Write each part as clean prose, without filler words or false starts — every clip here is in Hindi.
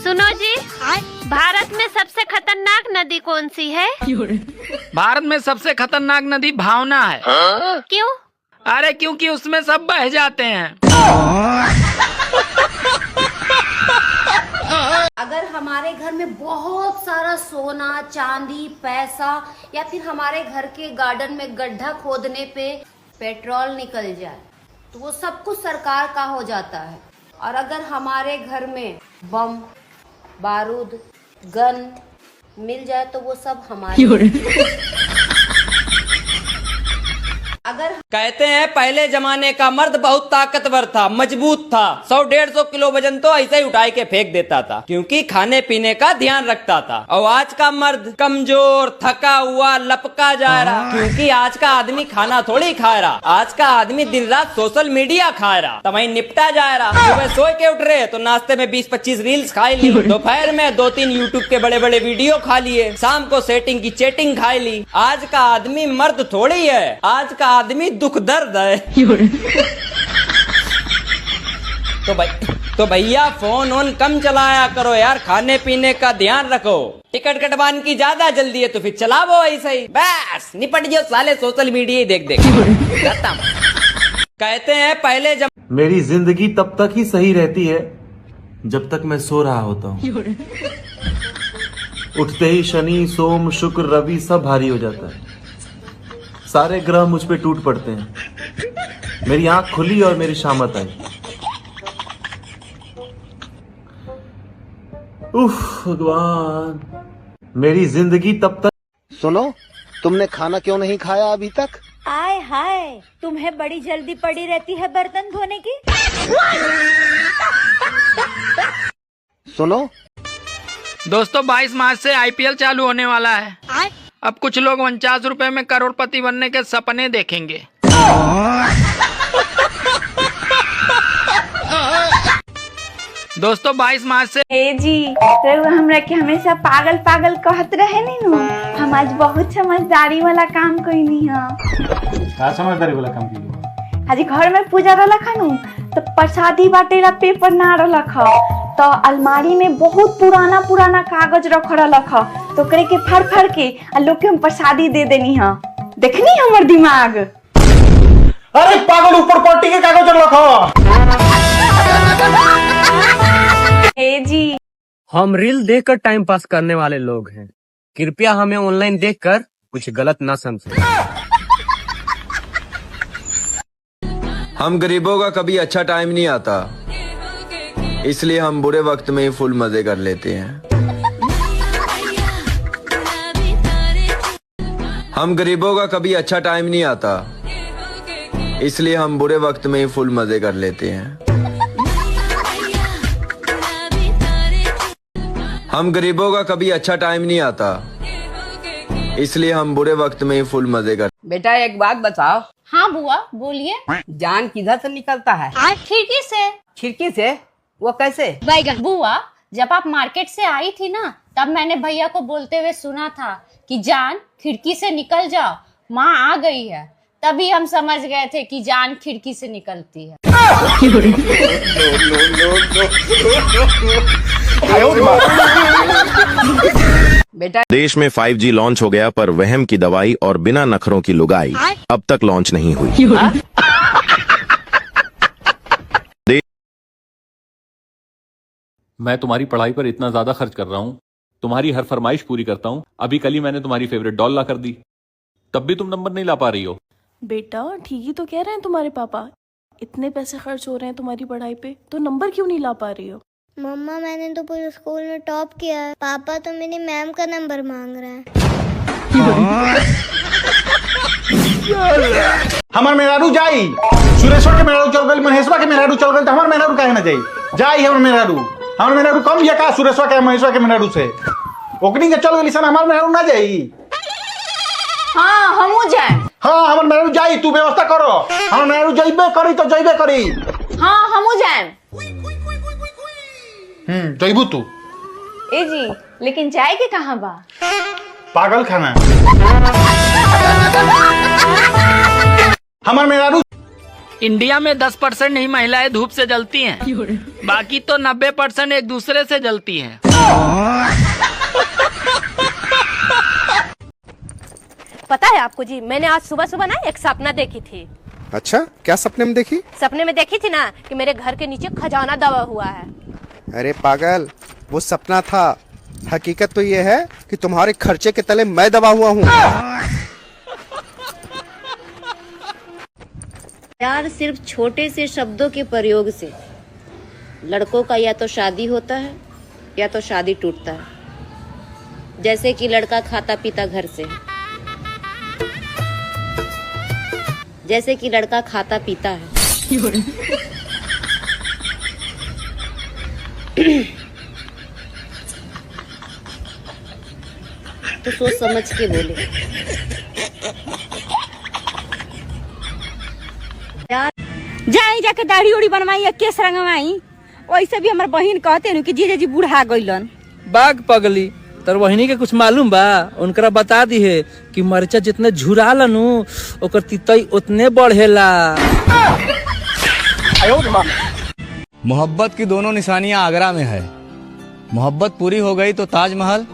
सुनो जी, भारत में सबसे खतरनाक नदी कौन सी है? भारत में सबसे खतरनाक नदी भावना है। क्यों? अरे क्योंकि उसमें सब बह जाते हैं। अगर हमारे घर में बहुत सारा सोना चांदी पैसा या फिर हमारे घर के गार्डन में गड्ढा खोदने पे पेट्रोल निकल जाए तो वो सब कुछ सरकार का हो जाता है। और अगर हमारे घर में बम बारूद गन मिल जाए तो वो सब हमारे। अगर कहते हैं पहले जमाने का मर्द बहुत ताकतवर था, मजबूत था, 100-150 किलो वजन तो ऐसे ही उठाई के फेंक देता था क्योंकि खाने पीने का ध्यान रखता था। और आज का मर्द कमजोर थका हुआ लपका जा रहा क्योंकि आज का आदमी खाना थोड़ी खा रहा, आज का आदमी दिन रात सोशल मीडिया खा रहा, तो वही निपटा जा रहा। सुबह सो के उठ रहे तो नाश्ते में 20-25 रील्स खा ली, दोपहर में 2-3 यूट्यूब के बड़े बड़े वीडियो खा लिए, शाम को सेटिंग की चैटिंग खा ली। आज का आदमी मर्द थोड़ी है, आज का आदमी दुख दर्द है। तो भैया फोन ऑन कम चलाया करो यार, खाने पीने का ध्यान रखो। टिकट कटवाने की ज्यादा जल्दी है तो फिर चलावो ऐसे ही, बस निपट जाओ साले सोशल मीडिया ही देख देख। कहते हैं पहले जब मेरी जिंदगी तब तक ही सही रहती है जब तक मैं सो रहा होता हूँ। उठते ही शनि सोम शुक्र रवि सब भारी हो जाता है, सारे ग्रह मुझ पे टूट पड़ते हैं। मेरी आंख खुली और मेरी शामत आई। उफ भगवान, मेरी जिंदगी तब तक। सुनो, तुमने खाना क्यों नहीं खाया अभी तक? आय हाय, तुम्हें बड़ी जल्दी पड़ी रहती है बर्तन धोने की। सुनो दोस्तों 22 मार्च से IPL चालू होने वाला है। अब कुछ लोग 49 रुपए में करोड़पति बनने के सपने देखेंगे। दोस्तों 22 मार्च से ए जी तो हमरा के हमेशा पागल पागल कहत रहे नी नु, हम आज बहुत समझदारी वाला काम कइनी ह। का समझदारी वाला काम की? आज घर में पूजा रखा नु तो प्रसादी बाटेला पेपर ना रख, तो अलमारी में बहुत पुराना पुराना कागज रख तो करे के फाड़ फाड़ के आ लोग के हम प्रसादी दे देनी ह। देखनी हमर दिमाग। अरे पागल, ऊपर पार्टी के कागज रखो। ए जी हम रील देखकर टाइम पास करने वाले लोग हैं, कृपया हमें ऑनलाइन देखकर कुछ गलत ना समझें। हम गरीबों का कभी अच्छा टाइम नहीं आता, इसलिए हम बुरे वक्त में ही फुल मजे कर लेते हैं। हम गरीबों का कभी अच्छा टाइम नहीं आता, इसलिए हम बुरे वक्त में ही फुल मजे कर लेते हैं। हम गरीबों का कभी अच्छा टाइम नहीं आता, इसलिए हम बुरे वक्त में ही फुल मजे कर। बेटा एक बात बताओ। हाँ बुआ बोलिए। जान किधर से निकलता है? खिड़की से। खिड़की से? वो कैसे? बुआ जब आप मार्केट से आई थी ना, तब मैंने भैया को बोलते हुए सुना था कि जान खिड़की से निकल जाओ, माँ आ गई है। तभी हम समझ गए थे कि जान खिड़की से निकलती है। बेटा देश में 5G लॉन्च हो गया पर वहम की दवाई और बिना नखरों की लुगाई अब तक लॉन्च नहीं हुई। मैं तुम्हारी पढ़ाई पर इतना ज्यादा खर्च कर रहा हूँ, तुम्हारी हर फरमाइश पूरी करता हूँ। अभी कल ही मैंने तुम्हारी फेवरेट डॉल ला कर दी, तब भी तुम नंबर नहीं ला पा रही हो। बेटा ठीक ही तो कह रहे हैं तुम्हारे पापा, इतने पैसे खर्च हो रहे हैं तुम्हारी पढ़ाई पे तो नंबर क्यों नहीं ला पा रही हो? मम्मा मैंने तो पूरे स्कूल में टॉप किया है, पापा तो मेरी मैम का नंबर मांग रहे हैं। हमार मेहरारू जाई, सुरेश्वर के मेहरारू चल गई, महेश्वर के मेहरारू चल गई, तो हमार मेहरारू काहे ना जाई हमर मेहरारू कम या का सुरेश्वर के महेश्वर के मेहरारू से ओकनी के चल गई सन, हमार मेहरारू ना जाई। हाँ हमू जाए। हाँ हमर मेहरारू जाई, तू व्यवस्था करो। हमर मेहरारू जइबे करी तो जइबे करी। हाँ हमू जाए। जइबू तू? ए जी लेकिन जाए के कहाँ बा? पागल खाना। हमार मेहरारू इंडिया में 10% ही महिलाएं धूप से जलती हैं, बाकी तो 90% एक दूसरे से जलती हैं। पता है आपको जी, मैंने आज सुबह सुबह ना एक सपना देखी थी। अच्छा, क्या सपने में देखी? सपने में देखी थी ना कि मेरे घर के नीचे खजाना दबा हुआ है। अरे पागल, वो सपना था। हकीकत तो ये है कि तुम्हारे खर्चे के तले मैं दबा हुआ हूँ। प्यार सिर्फ छोटे से शब्दों के प्रयोग से लड़कों का या तो शादी होता है या तो शादी टूटता है। जैसे कि लड़का खाता पीता घर से है, जैसे कि लड़का खाता पीता है। तो सोच समझ के बोले। जाई जाके दाढ़ी उड़ी बनवाई या केस रंगवाई। वैसे भी हमार बहन कहते हैं कि जीजा जी बूढ़ा गइलन। बाग पगली, तर वहिनी के कुछ मालूम बा? उनकरा बता दी है कि मरचा जितने झुराला नु ओकर तितई उतने बढ़ेला। मोहब्बत की दोनों निशानियां आगरा में है। मोहब्बत पूरी हो गई तो ताजमहल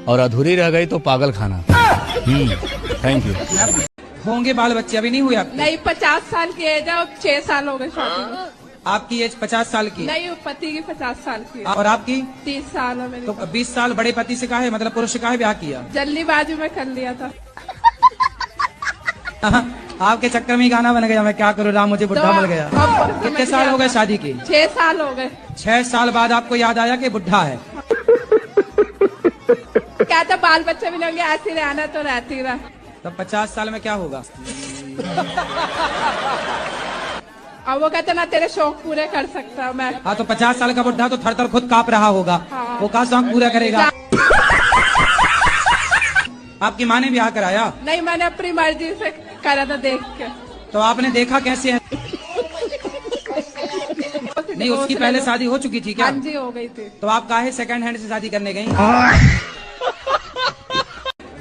और अधूरी रह गई तो पागल खाना। Thank you. होंगे बाल बच्चे? अभी नहीं हुए आपके? नहीं, 50 साल की एज है और 6 साल हो गए शादी में। आपकी एज 50 साल की? नहीं, पति की 50 साल की। और आपकी? 30 साल है मेरी। तो 20 साल बड़े पति से काहे, मतलब पुरुष से काहे ब्याह किया? जल्दीबाजी में कर लिया था। आपके चक्कर में ही गाना बन गया, मैं क्या करूँ राम मुझे बुढ़ा मिल गया। कितने साल हो गए शादी की? 6 साल हो गए। 6 साल बाद आपको याद आया कि बुढ़ा है? क्या था, बाल बच्चे मिलेंगे, ऐसी रहना तो रहती रहा। तब 50 साल में क्या होगा? अब वो कहते ना तेरे शौक पूरे कर सकता हूँ मैं। हाँ, तो 50 साल का बुढ़ा तो थर थर खुद कांप रहा होगा। हाँ। वो का शौक पूरा करेगा? आपकी माँ ने ब्याह कराया? नहीं, मैंने अपनी मर्जी से करा था देख के। तो आपने देखा कैसे है? नहीं, उसकी पहले शादी हो चुकी थी क्या? हाँ जी, हो गई थी। तो आप काहे सेकंड हैंड से शादी करने गई?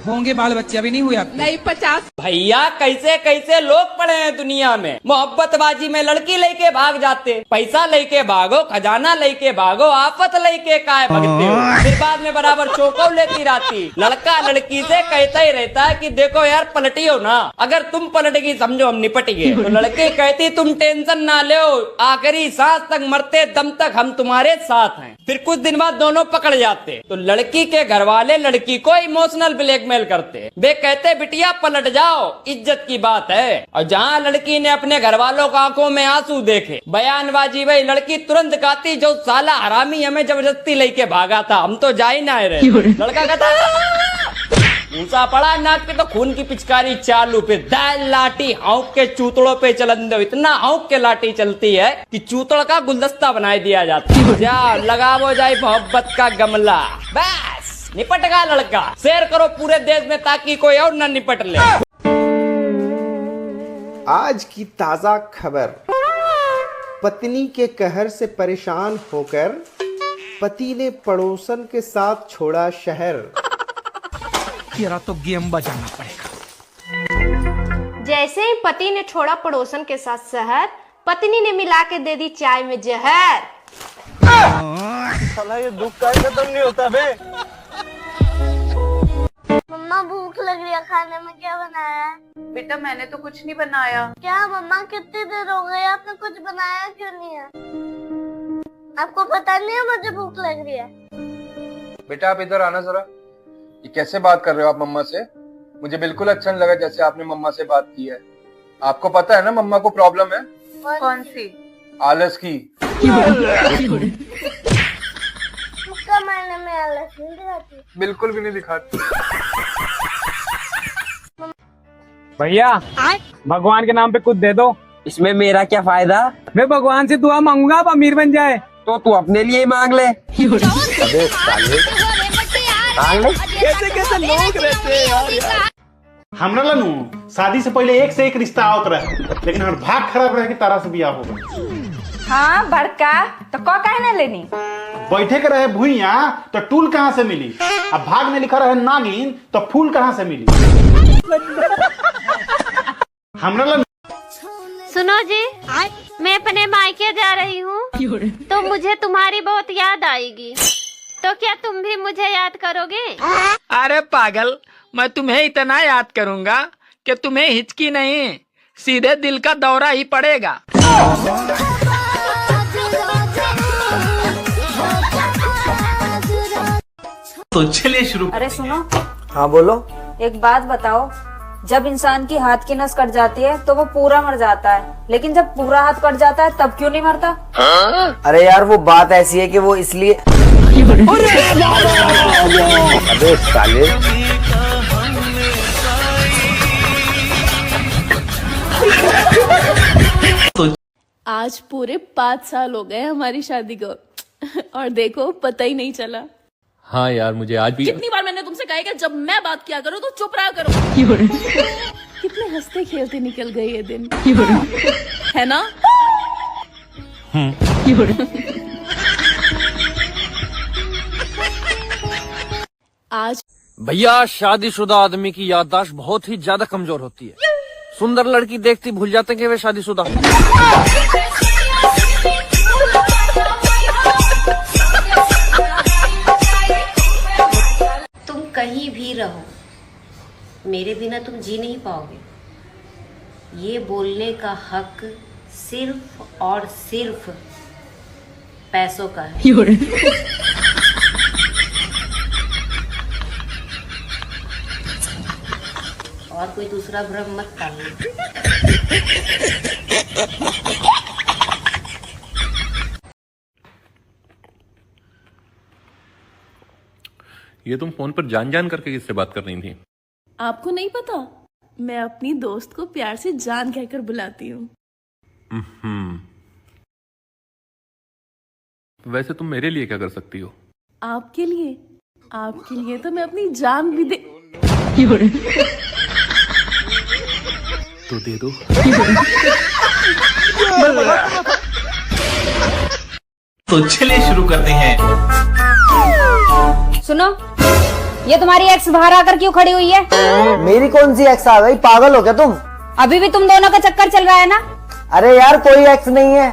होंगे बाल बच्चे? अभी नहीं हुए आपके? नहीं, 50। भैया कैसे कैसे लोग पड़े हैं दुनिया में। मोहब्बतबाजी में लड़की लेके भाग जाते, पैसा लेके भागो, खजाना लेके भागो, आफत लेके काय भगते हो, फिर बाद में बराबर चौको लेती रहती। लड़का लड़की से कहता ही रहता है कि देखो यार पलटियो ना, अगर तुम पलटेगी समझो हम निपट गए। तो लड़की कहती तुम टेंशन ना लो, आखिरी सांस तक मरते दम तक हम तुम्हारे साथ हैं। फिर कुछ दिन बाद दोनों पकड़ जाते, तो लड़की के घर वाले लड़की को इमोशनल ब्लैकमेल करते। वे कहते बिटिया पलट जाओ, इज्जत की बात है। और जहाँ लड़की ने अपने घर वालों की आंखों में आंसू देखे, बयानबाजी वही लड़की तुरंत कहती जो साला हरामी हमें जबरदस्ती लेके भागा था, हम तो जा ही ना रहे। लड़का कहता ऊंचा पड़ा नाक पे तो खून की पिचकारी चालू, पे दाल लाठी हौंक के चूतड़ों पे चलन दो। इतना हौंक के लाठी चलती है कि चूतड़ का गुलदस्ता बना दिया जाता है। जा लगा वो जाए मोहब्बत का गमला, बस निपट गया लड़का। शेयर करो पूरे देश में ताकि कोई और न निपट ले। आज की ताजा खबर, पत्नी के कहर से परेशान होकर पति ने पड़ोसन के साथ छोड़ा शहर। तेरा तो गेम बजाना पड़ेगा। जैसे ही पति ने छोड़ा पड़ोसन के साथ शहर, पत्नी ने मिला के दे दी चाय में जहर। साला ये दुख का खत्म नहीं होता बे। मम्मा भूख लग रही है, खाने में क्या बनाया है? बेटा मैंने तो कुछ नहीं बनाया। क्या मम्मा, कितनी देर हो गई, आपने कुछ बनाया क्यों नहीं है? आपको पता नहीं है मुझे भूख लग रही है? बेटा आप इधर आना जरा। ये कैसे बात कर रहे हो आप मम्मा से? मुझे बिल्कुल अच्छा नहीं लगा जैसे आपने मम्मा से बात की है। आपको पता है ना मम्मा को प्रॉब्लम है? कौन सी? आलस की। मुक्का मारने में आलस नहीं दिखाती। बिल्कुल भी नहीं दिखाती। भैया भगवान के नाम पे कुछ दे दो। इसमें मेरा क्या फायदा? मैं भगवान से दुआ मांगूंगा आप अमीर बन जाए। तो तू अपने लिए ही मांग ले। अबे साले, कैसे कैसे लोग रहते हैं यार। हमरा लनू शादी से पहले एक से एक रिश्ता आवत रहे, लेकिन हमार भाग खराब रहे कि तारा से बियाह हो गई। हाँ बड़का, तो कौ काहे ना लेनी? बैठे के रहे भुइया तो टूल कहाँ से मिली, अब भाग में लिखा रहे नागिन तो फूल कहाँ से मिली। हमरा लनू सुनो जी, मैं अपने मायके जा रही हूँ तो मुझे तुम्हारी बहुत याद आएगी, तो क्या तुम भी मुझे याद करोगे? अरे पागल, मैं तुम्हें इतना याद करूंगा कि तुम्हें हिचकी नहीं, सीधे दिल का दौरा ही पड़ेगा। तो चलिए शुरू। अरे सुनो, हाँ बोलो। एक बात बताओ, जब इंसान की हाथ की नस कट जाती है तो वो पूरा मर जाता है, लेकिन जब पूरा हाथ कट जाता है तब क्यों नहीं मरता? अरे यार वो बात ऐसी है कि वो इसलिए अबे साले। आज पूरे 5 साल हो गए हमारी शादी को और देखो पता ही नहीं चला। हाँ यार, मुझे आज भी कितनी बार मैंने तुमसे कहा है कि जब मैं बात किया करूँ तो चुप रहा करो। कितने हंसते खेलते निकल गए ये दिन, है ना? आज भैया, शादीशुदा आदमी की याददाश्त बहुत ही ज्यादा कमजोर होती है। सुंदर लड़की देखती भूल जाते हैं कि वे शादीशुदा। तुम कहीं भी रहो, मेरे बिना तुम जी नहीं पाओगे। ये बोलने का हक सिर्फ और सिर्फ पैसों का है। और कोई दूसरा भ्रम मत पालना। ये तुम फोन पर जान जान करके किससे बात कर रही थी? आपको नहीं पता, मैं अपनी दोस्त को प्यार से जान कहकर बुलाती हूँ। वैसे तुम मेरे लिए क्या कर सकती हो? आपके लिए तो मैं अपनी जान भी दे तो दे दो। तो चलिए शुरू करते हैं। सुनो, ये तुम्हारी एक्स बाहर आकर क्यों खड़ी हुई है? मेरी कौन सी एक्स आ गई? पागल हो क्या तुम? अभी भी तुम दोनों का चक्कर चल रहा है ना? अरे यार कोई एक्स नहीं है।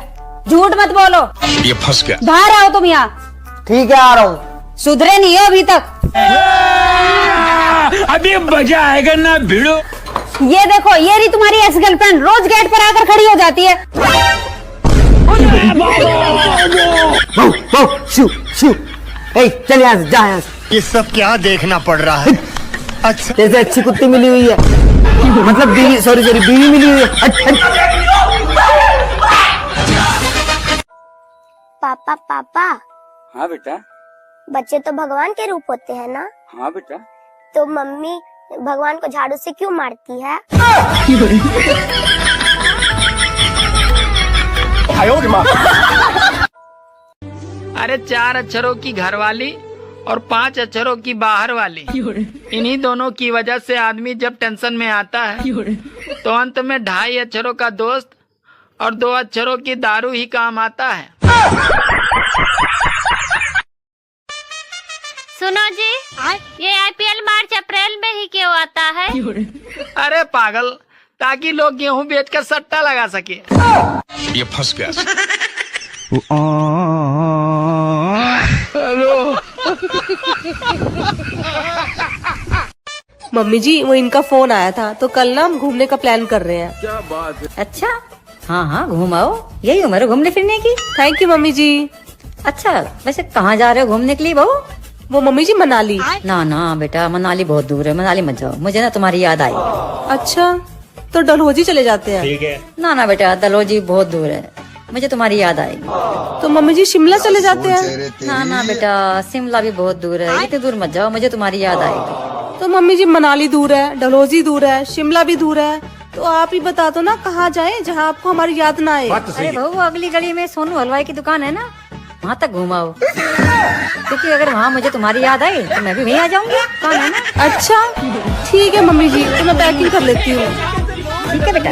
झूठ मत बोलो। ये फंस गया। बाहर आओ तुम यहाँ। ठीक है, आ रहा हूँ। सुधरे नहीं हो अभी तक। अभी मजा आएगा ना भिड़ो। ये देखो, ये रही तुम्हारी एक्स गर्लफ्रेंड, रोज गेट पर आकर खड़ी हो जाती है। चल यहाँ से, जा यहाँ से। ये सब क्या देखना पड़ रहा है? अच्छा, जैसे अच्छी कुत्ती मिली हुई है, मतलब बीवी, सॉरी बीवी मिली हुई है। पापा पापा। हाँ बेटा। बच्चे तो भगवान के रूप होते हैं ना? हाँ बेटा। तो मम्मी भगवान को झाड़ू से क्यों मारती है? अरे 4 अक्षरों की घरवाली और 5 अक्षरों की बाहर वाली, इन्हीं दोनों की वजह से आदमी जब टेंशन में आता है तो अंत में 2.5 अक्षरों का दोस्त और 2 अक्षरों की दारू ही काम आता है। सुनो जी, ये IPL मार्च अप्रैल में ही क्यों आता है? अरे पागल, ताकि लोग गेहूं बेचकर सट्टा लगा सके। ये फंस गया। मम्मी जी, वो इनका फोन आया था तो कल ना हम घूमने का प्लान कर रहे हैं। क्या बात है? अच्छा, हाँ घुमाओ, यही उम्र है घूमने फिरने की। थैंक यू मम्मी जी। अच्छा, वैसे कहाँ जा रहे हो घूमने के लिए बहू? वो मम्मी जी मनाली। ना बेटा, मनाली बहुत दूर है, मनाली मत जाओ, मुझे ना तुम्हारी याद आई। अच्छा, तो डलहौजी चले जाते हैं। ठीक है। ना बेटा, डलहौजी बहुत दूर है, मुझे तुम्हारी याद आएगी। तो मम्मी जी शिमला चले जाते हैं। ना बेटा, शिमला भी बहुत दूर है, इतनी दूर मत जाओ, मुझे तुम्हारी याद आएगी। तो मम्मी जी मनाली दूर है, डलहौजी दूर है, शिमला भी दूर है, तो आप ही बता दो ना कहाँ जाएं जहाँ आपको हमारी याद ना आए। अरे बहू, अगली गली में सोनू हलवाई की दुकान है ना, वहाँ तक घुमाओ, क्योंकि अगर वहाँ मुझे तुम्हारी याद आई तो मैं भी वहीं आ जाऊंगी। कौन है ना? अच्छा ठीक है मम्मी जी, तो मैं पैकिंग कर लेती हूँ। ठीक है बेटा।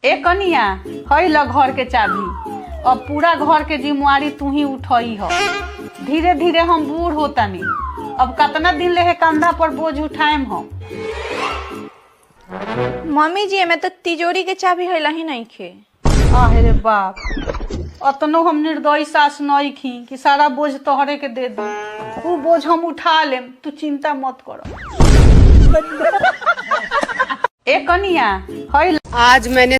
ए कनिया, हई ल घर के चाबी, अब पूरा घर के जिम्मेवारी तू ही उठई हो। धीरे धीरे हम बूढ़ होतानी, अब कितना दिन ले कंधा पर बोझ उठाएम हो। मम्मी जी मैं तो तिजोरी के चाबी हैला ही नहीं खे। आहे रे बाप, अतनो हम निर्दयी सास नहीं खी कि सारा बोझ तोहरे के दे दू। वो बोझ हम उठा लेम, तू चिंता मत करो। ए कनिया, आज मैंने